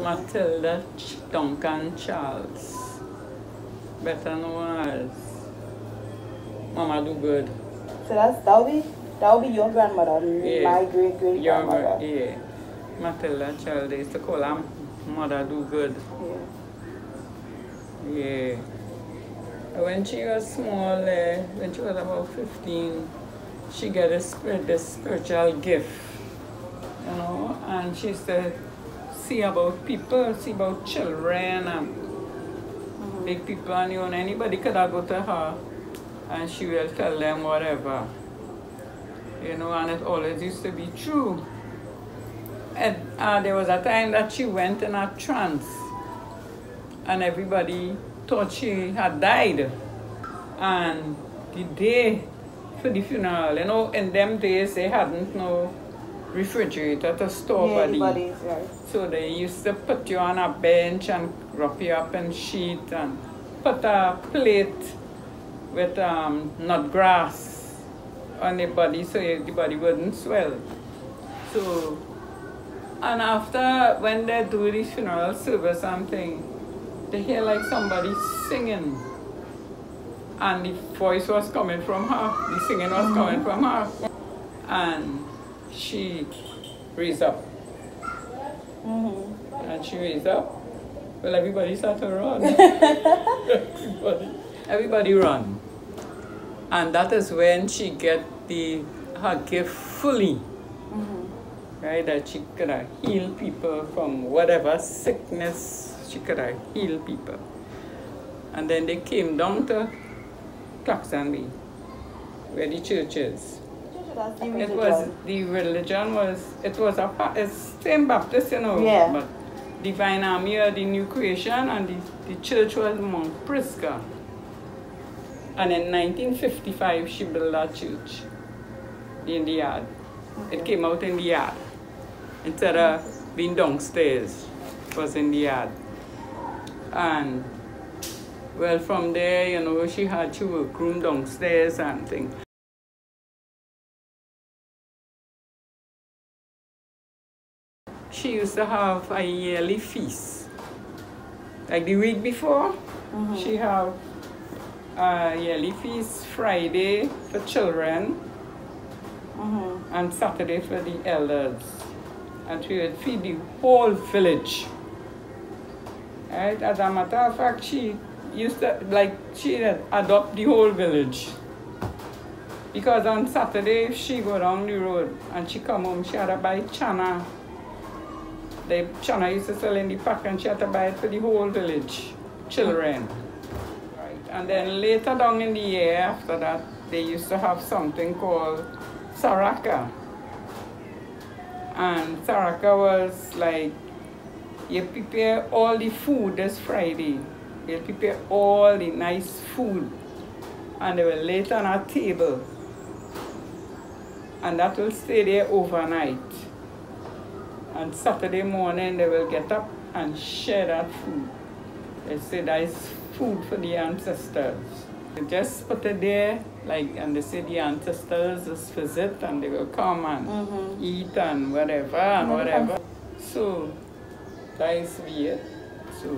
Matilda Duncan Charles, better known as Mama Do Good. So that'll be your grandmother, Yeah. my great grandmother. Yeah. Matilda Charles, they used to call her Mother Do Good. Yeah. When she was small, when she was about 15, she got this spiritual gift, you know, and she used to see about people, see about children and big people, and you know, anybody could go to her and she will tell them whatever, you know, and it always used to be true. And there was a time that she went in a trance and everybody thought she had died. And the day for the funeral, you know, in them days they hadn't no refrigerator to store bodies. Right. So they used to put you on a bench and wrap you up in sheet and put a plate with nut grass on the body so the body wouldn't swell. So, and after, when they do the funeral service something, they hear like somebody singing. And the voice was coming from her, the singing was coming from her. And she raised up. And she raised up. Well, everybody started to run. everybody run. And that is when she get her gift fully. Right, that she could heal people from whatever sickness, she could heal people. And then they came down to Claxonby, where the church is. It was, the religion was, it's same Baptist, you know, but Divine Army or the New Creation, and the church was Mount Prisca. And in 1955, she built that church in the yard. It came out in the yard. Instead of being downstairs, it was in the yard. And well, from there, you know, she had her workroom downstairs and things. She used to have a yearly feast. Like the week before, she have a yearly feast Friday for children and Saturday for the elders. And she would feed the whole village. Right? As a matter of fact, she used to, like, she adopt the whole village. Because on Saturday, if she go down the road and she come home, she had to buy chana. The chana used to sell in the pack and she had to buy it for the whole village, children. Right. And then later down in the year after that, they used to have something called Saraka. And Saraka was like, you prepare all the food this Friday. They'll prepare all the nice food. And they will lay it on a table. And that will stay there overnight. And Saturday morning, they will get up and share that food. They say that is food for the ancestors. They just put it there, like, and they say the ancestors just visit and they will come and eat and whatever and whatever. So, that is weird. So,